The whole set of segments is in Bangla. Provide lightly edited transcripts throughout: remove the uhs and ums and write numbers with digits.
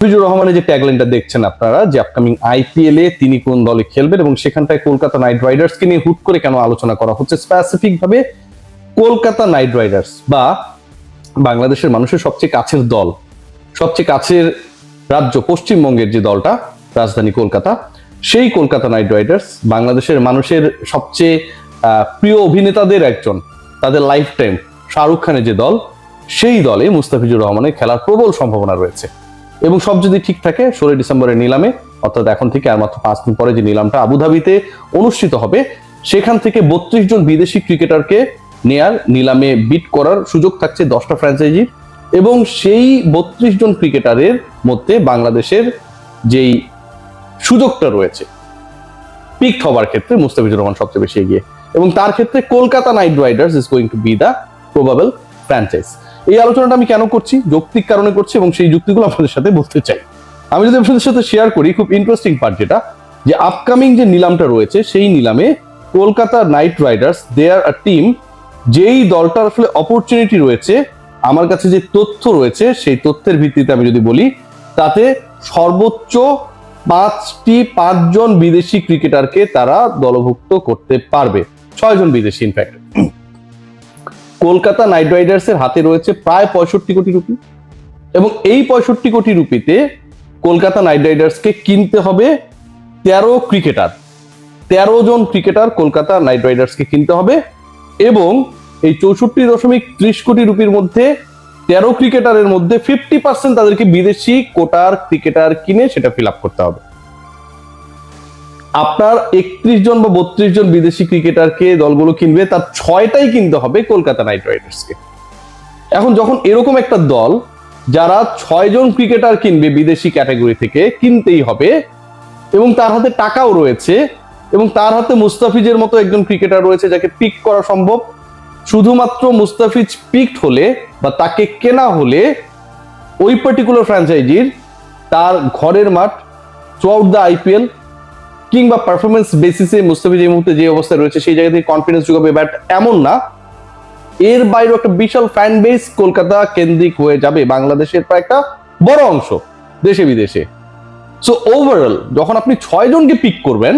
মুস্তাফিজুর রহমানের যে ট্যাগলাইনটা দেখছেন আপনারা, যে আপকামিং আইপিএল এ তিনি কোন দলে খেলবেন এবং সেখানটায় কলকাতা নাইট রাইডার্স কে নিয়ে হুট করে কেন আলোচনা করা হচ্ছে, স্পেসিফিক ভাবে কলকাতা নাইট রাইডার্স বা বাংলাদেশের মানুষের সবচেয়ে কাছের দল, সবচেয়ে কাছের রাজ্য পশ্চিমবঙ্গের যে দলটা, রাজধানী কলকাতা, সেই কলকাতা নাইট রাইডার্স বাংলাদেশের মানুষের সবচেয়ে প্রিয় অভিনেতাদের একজন, তাদের লাইফ টাইম শাহরুখ খানের যে দল, সেই দলে মুস্তাফিজুর রহমানের খেলার প্রবল সম্ভাবনা রয়েছে। এবং সব যদি ঠিক থাকে 16 ডিসেম্বরের নিলামে, অর্থাৎ এখন থেকে আর মাত্র 5 দিন পরে যে নিলামটা আবুধাবিতে অনুষ্ঠিত হবে, সেখান থেকে 32 জন বিদেশি ক্রিকেটারকে নেয়ার, নিলামে বিট করার সুযোগ থাকছে 10টা ফ্র্যাঞ্চাইজির। এবং সেই 32 জন ক্রিকেটারের মধ্যে বাংলাদেশের যেই সুযোগটা রয়েছে পিকড হবার ক্ষেত্রে মুস্তাফিজুর রহমান সবচেয়ে বেশি এগিয়ে, এবং তার ক্ষেত্রে Kolkata Knight Riders is going to be the probable franchise. এই আলোচনাটা আমি কেন করছি? যৌক্তিক কারণে করছি এবং সেই যুক্তিগুলো আপনাদের সাথে বলতে চাই। আমি যদি আপনাদের সাথে শেয়ার করি, খুব ইন্টারেস্টিং পার্ট যেটা, যে আপকামিং যে নিলামটা রয়েছে সেই নিলামে কলকাতা নাইট রাইডার্স দে আর আ টিম, যেই দলটার আসলে অপরচুনিটি রয়েছে, আমার কাছে যে তথ্য রয়েছে সেই তথ্যের ভিত্তিতে আমি যদি বলি, তাতে সর্বোচ্চ 5 জন বিদেশি ক্রিকেটারকে তারা দলভুক্ত করতে পারবে, 6 জন বিদেশি ইনফ্যাক্ট। কলকাতা নাইট রাইডার্স এর হাতে রয়েছে প্রায় 65 কোটি রুপি, এবং এই 65 কোটি রুপিতে কলকাতা নাইট রাইডার্সকে কিনতে হবে 13 ক্রিকেটার, 13 জন ক্রিকেটার কলকাতা নাইট রাইডার্সকে কিনতে হবে। এবং এই 64.30 কোটি রুপির মধ্যে 13 ক্রিকেটারের মধ্যে 50% তাদেরকে বিদেশি কোটার ক্রিকেটার কিনে সেটা ফিল আপ করতে হবে। আপনার 31 জন বা 32 জন বিদেশি ক্রিকেটারকে দলগুলো কিনবে, তার 6টাই কিনতে হবে কলকাতা নাইট রাইডার্সকে। এখন যখন এরকম একটা দল, যারা 6 জন ক্রিকেটার কিনবে বিদেশি ক্যাটাগরি থেকে, কিনতেই হবে, এবং তার হাতে টাকাও রয়েছে, এবং তার হাতে মুস্তাফিজের মতো একজন ক্রিকেটার রয়েছে যাকে পিক করা সম্ভব, শুধুমাত্র মুস্তাফিজ পিকড হলে বা তাকে কেনা হলে ওই পার্টিকুলার ফ্র্যাঞ্চাইজির তার ঘরের মাঠ থ্রু আউট দ্য আইপিএল কিংবা পারফরমেন্স বেসিসে মুস্তাফিজ এই মুহূর্তে যে অবস্থায় রয়েছে সেই জায়গা থেকে কনফিডেন্স যোগাবে, বাট এমন না। এর বাইরে একটা বিশাল ফ্যান বেস কলকাতা কেন্দ্রিক হয়ে যাবে, বাংলাদেশের প্রায় একটা বড় অংশ দেশে বিদেশে। সো ওভারঅল যখন আপনি 6 জনকে পিক করবেন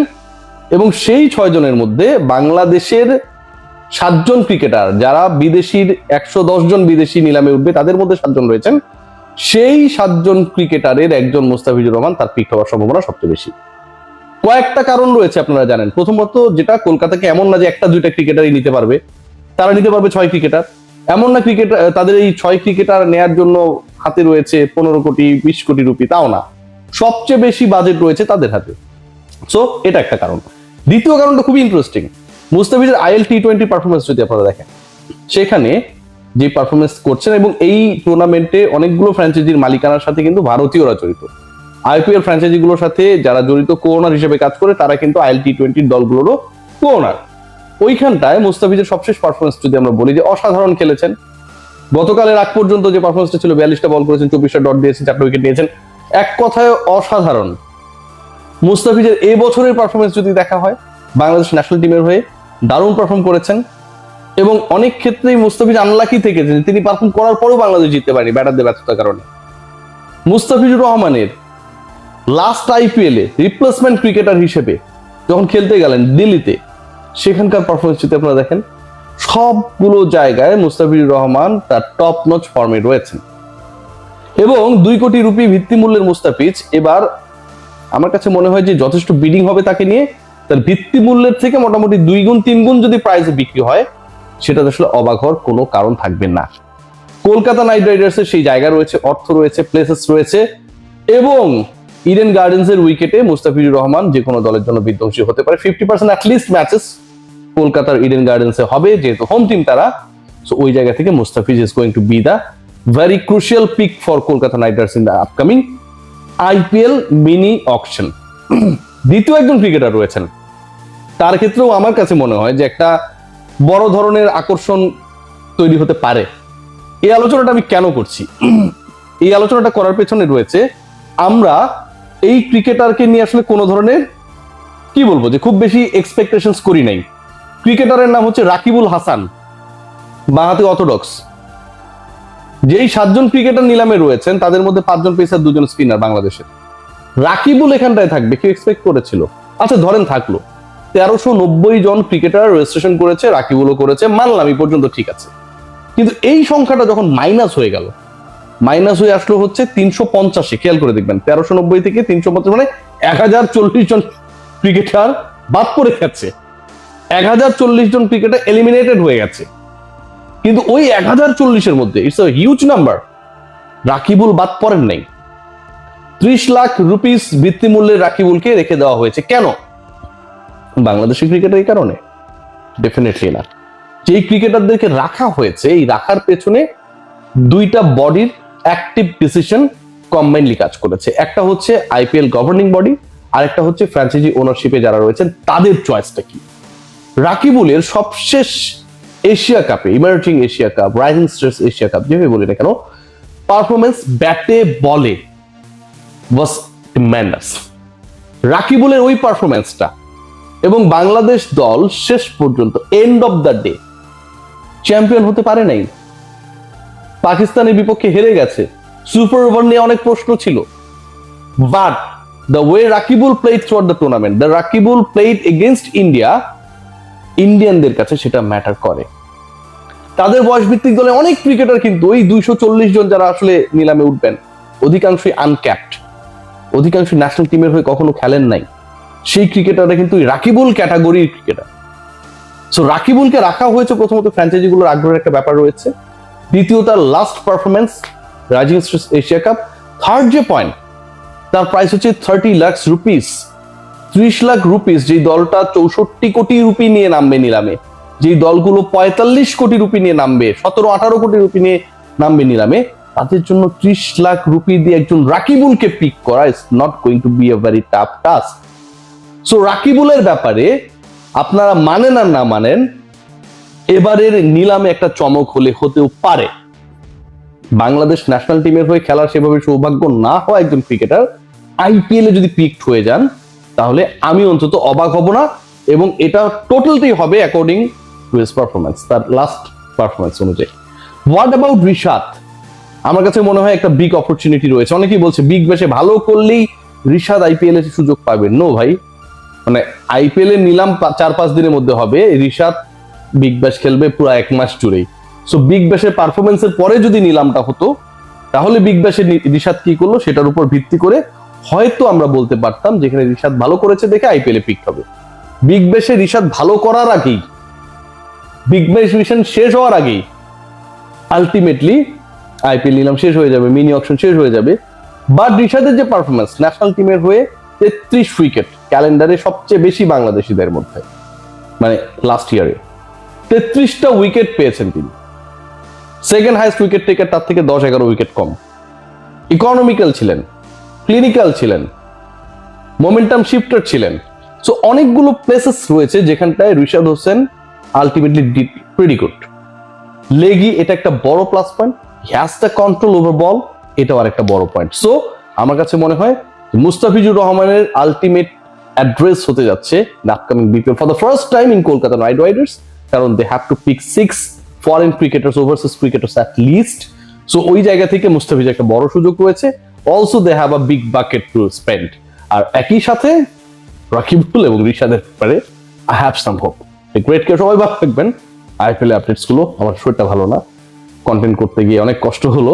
এবং সেই 6 জনের মধ্যে বাংলাদেশের 7 জন ক্রিকেটার, যারা বিদেশির 110 জন বিদেশি নিলামে উঠবে তাদের মধ্যে 7 জন রয়েছেন, সেই 7 জন ক্রিকেটারের একজন মুস্তাফিজুর রহমান, তার পিক হওয়ার সম্ভাবনা সবচেয়ে বেশি। কয়েকটা কারণ রয়েছে আপনারা জানেন। প্রথমত, যেটা কলকাতাকে এমন না যে 1-2টা ক্রিকেটারই নিতে পারবে, তারা নিতে পারবে 6 ক্রিকেটার। এমন না ক্রিকেটার, তাদের এই 6 ক্রিকেটার নেয়ার জন্য হাতে রয়েছে 15 কোটি 20 কোটি রুপি, তাও না, সবচেয়ে বেশি বাজেট রয়েছে তাদের হাতে। সো এটা একটা কারণ। দ্বিতীয় কারণটা খুবই ইন্টারেস্টিং। মুস্তাফিজের আইএল টি20 পারফরমেন্স যদি আপনারা দেখেন, সেখানে যে পারফরমেন্স করছেন, এবং এই টুর্নামেন্টে অনেকগুলো ফ্র্যাঞ্চাইজির মালিকানার সাথে কিন্তু ভারতীয়রা জড়িত। আইপিএল ফ্র্যাঞ্চাইজিগুলোর সাথে যারা জড়িত কোওনার হিসেবে কাজ করে, তারা কিন্তু আইএল টি20 দলগুলোরও কোওনার। ওইখানটায় মুস্তাফিজের সবশেষ পারফরমেন্স যদি আমরা বলি, যে অসাধারণ খেলেছেন। গতকালের আগ পর্যন্ত যে পারফরমেন্সটা ছিল, 42টা বল করেছেন, 24টা ডট দিয়েছেন, 4টা উইকেট নিয়েছেন, এক কথায় অসাধারণ। মুস্তাফিজের এই বছরের পারফরমেন্স যদি দেখা হয়, বাংলাদেশ ন্যাশনাল টিমের হয়ে দারুণ পারফর্ম করেছেন, এবং অনেক ক্ষেত্রেই মুস্তাফিজ আনলাকি থেকেছেন, তিনি পারফর্ম করার পরেও বাংলাদেশ জিততে পারেনি ব্যাটারদের ব্যর্থতার কারণে। মুস্তাফিজুর রহমানের লাস্ট আইপিএল এ রিপ্লেসমেন্ট ক্রিকেটার হিসেবে যখন খেলতে গেলেন দিল্লিতে, সেখানকার পারফরমেন্স যদি আপনারা দেখেন, সবগুলো জায়গায় মুস্তাফিজুর রহমান তার টপ নচ ফর্মে রয়েছেন। এবং 2 কোটি রুপি ভিত্তিমূল্যের মুস্তাফিজ এবার আমার কাছে মনে হয় যে যথেষ্ট বিডিং হবে তাকে নিয়ে। তার ভিত্তিমূল্যের থেকে মোটামুটি 2 গুণ 3 গুণ যদি প্রাইসে বিক্রি হয়, সেটা আসলে অবাক হওয়ার কোনো কারণ থাকবে না। কলকাতা নাইট রাইডার্সের সেই জায়গা রয়েছে, অর্থ রয়েছে, প্লেসেস রয়েছে, এবং ইডেন গার্ডেন্সের উইকেটে মুস্তাফিজুর রহমান যে কোনো দলের জন্য বিধ্বংসী হতে পারে। 50% অ্যাটলিস্ট ম্যাচেস কলকাতার ইডেন গার্ডেন্সে হবে, যেহেতু হোম টিম তারা। সো ওই জায়গা থেকে Mustafiz is going to be the very crucial pick for Kolkata Knight Riders in the upcoming IPL mini auction. দ্বিতীয় একজন ক্রিকেটার রয়েছেন, তার ক্ষেত্রেও আমার কাছে মনে হয় যে একটা বড় ধরনের আকর্ষণ তৈরি হতে পারে। এই আলোচনাটা আমি কেন করছি? এই আলোচনাটা করার পেছনে রয়েছে, আমরা এই ক্রিকেটারকে নিয়ে আসলে কোনো ধরনের, কি বলবো, যে খুব বেশি এক্সপেকটেশনস করি নাই। ক্রিকেটারের নাম হচ্ছে রাকিবুল হাসান, বাঁহাতি অর্থোডক্স। যেই 7 জন ক্রিকেটার নিলামে রয়েছেন তাদের মধ্যে 5 জন পেসার, 2 জন স্পিনার বাংলাদেশের। রাকিবুল এখানটায় থাকবে, কেউ এক্সপেক্ট করেছিল? আচ্ছা ধরেন থাকলো, 1390 জন ক্রিকেটার রেজিস্ট্রেশন করেছে, রাকিবুলও করেছে, মানলাম এই পর্যন্ত ঠিক আছে। কিন্তু এই সংখ্যাটা যখন মাইনাস হয়ে গেল, মাইনাস হয়ে আসলো হচ্ছে 350, খেয়াল করে দেখবেন 1390 থেকে 350 মানে 1040 জন ক্রিকেটার বাদ পড়ে গেছে, 1040 জন ক্রিকেটার এলিমিনেটেড হয়ে গেছে। কিন্তু ওই 1040-এর মধ্যে it's a huge number, Rakibul বাদ পড়েন নাই। 30 লাখ রুপিস ভিত্তিমূল্যের রাকিবুলকে রেখে দেওয়া হয়েছে। কেন? বাংলাদেশের ক্রিকেটার এই কারণে? ডেফিনেটলি না। যেই ক্রিকেটারদেরকে রাখা হয়েছে, এই রাখার পেছনে দুইটা বডির অ্যাক্টিভ ডিসিশন কম্বাইনলি কাজ করেছে। একটা হচ্ছে আইপিএল গভর্নিং বডি, আর একটা হচ্ছে ফ্র্যাঞ্চাইজি ওনারশিপে যারা রয়েছেন তাদের চয়েসটা কি। রাকিবুলের সবশেষ এশিয়া কাপে, emerging Asia cup, rising stars Asia cup, যেভাবে বলি না কেন, পারফরমেন্স ব্যাটে বলে ওয়াজ ট্রিমেন্ডাস। রাকিবুলের ওই পারফরমেন্সটা এবং বাংলাদেশ দল শেষ পর্যন্ত end of the day champion হতে পারে নাই, পাকিস্তানের বিপক্ষে হেরে গেছে। সুপার ওভার নিয়ে অনেক প্রশ্ন ছিল, but the way Rakibul played throughout the tournament, the Rakibul played against India, ইন্ডিয়ানদের কাছে সেটা ম্যাটার করে। তাদের বয়স ভিত্তিক দলে অনেক ক্রিকেটার কিন্তু ওই 240 জন যারা আসলে নিলামে উঠবেন, অধিকাংশই আনক্যাপড, অধিকাংশ ন্যাশনাল টিমের হয়ে কখনো খেলেন নাই। সেই ক্রিকেটাররা কিন্তু রাকিবুল ক্যাটাগরির ক্রিকেটার। সো রাকিবুলকে রাখা হয়েছে প্রথমত ফ্র্যাঞ্চাইজিগুলোর আগ্রহের একটা ব্যাপার রয়েছে, দ্বিতীয়ত তার last performance rising stars Asia cup, third যে পয়েন্ট তার প্রাইস হচ্ছে 30 লাখ রুপিস। 30 লাখ রুপিস, যেই দলটা 64 কোটি রুপি নিয়ে নামবে নিলামে, যেই দলগুলো 45 কোটি রুপি নিয়ে নামবে, 17-18 কোটি রুপি নিয়ে নামবে নিলামে, তাদের জন্য 30 লাখ রুপি দিয়ে একজন রাকিবুলকে পিক করা is not going to be a very tough task. So রাকিবুলের ব্যাপারে আপনারা মানেন আর না মানেন, এবারের নিলামে একটা চমক হতেও পারে। বাংলাদেশ ন্যাশনাল টিমের হয়ে খেলার সেভাবে সৌভাগ্য না হওয়া একজন ক্রিকেটার আইপিএল এ যদি পিকড হয়ে যান, তাহলে আমি অন্তত অবাক হব না, এবং এটা টোটালটাই হবে অ্যাকর্ডিং টু হিজ পারফরমেন্স, তার লাস্ট পারফরমেন্স অনুযায়ী। What about Rishad? আমার কাছে মনে হয় একটা বিগ অপরচুনিটি রয়েছে। অনেকেই বলছে বিগ ব্যাশে ভালো করলেই রিশাদ আইপিএল এ সুযোগ পাবে। নো ভাই, মানে আইপিএল এর নিলাম 4-5 দিনের মধ্যে হবে, রিশাদ বিগ ব্যাশ খেলবে পুরো 1 মাস জুড়েই। সো বিগ ব্যাশের পারফরমেন্সের পরে যদি নিলামটা হতো, তাহলে বিগ ব্যাশে রিশাদ কি করলো সেটার উপর ভিত্তি করে হয়তো আমরা বলতে পারতাম যেখানে রিশাদ ভালো করেছে দেখে আইপিএল এ পিক হবে। বিগ ব্যাশে রিশাদ ভালো করার আগেই, বিগ ব্যাশ মিশন শেষ হওয়ার আগেই আলটিমেটলি আইপিএল নিলাম শেষ হয়ে যাবে, মিনি অকশন শেষ হয়ে যাবে। বাট রিশাদের যে পারফরমেন্স, ন্যাশনাল টিমের হয়ে 33 উইকেট, ক্যালেন্ডারে সবচেয়ে বেশি বাংলাদেশিদের মধ্যে, মানে লাস্ট ইয়ারে 33টা উইকেট পেয়েছেন তিনি। সেকেন্ড হাইস্ট উইকেট টেকার তার থেকে 10-11 উইকেট কম। ইকোনমিক্যাল ছিলেন, ক্লিনিক্যাল ছিলেন, মোমেন্টাম শিফটার ছিলেন। সো অনেকগুলো প্লেসেস রয়েছে যেখানটায় Rishad Hossain ultimately did pretty good. Leggie, এটা একটা বড় plus point. Has the control over ball, এটাও আর একটা বড় পয়েন্ট। সো আমার কাছে মনে হয় মুস্তাফিজুর রহমানের আলটিমেট অ্যাড্রেস হতে যাচ্ছে upcoming BPL for the first time in Kolkata Knight Riders, কারণ they have to pick 6 foreign cricketers, overseas cricketers at least. So ওই জায়গা থেকে মুস্তাফিজ একটা বড় সুযোগ রয়েছে। Also they have a big bucket to spend. আর একই সাথে রাকিবুল এবং রিশাদের ব্যাপারে I have some hope. Great care, সবাই ভালো থাকবেন। আইপিএল আপডেটস গুলো, আমার শরীরটা ভালো না, কন্টেন্ট করতে গিয়ে অনেক কষ্ট হলো,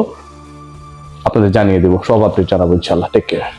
আপনাদের জানিয়ে দেবো, সব আপডেট জানাবো ইনশাআল্লাহ। Take care.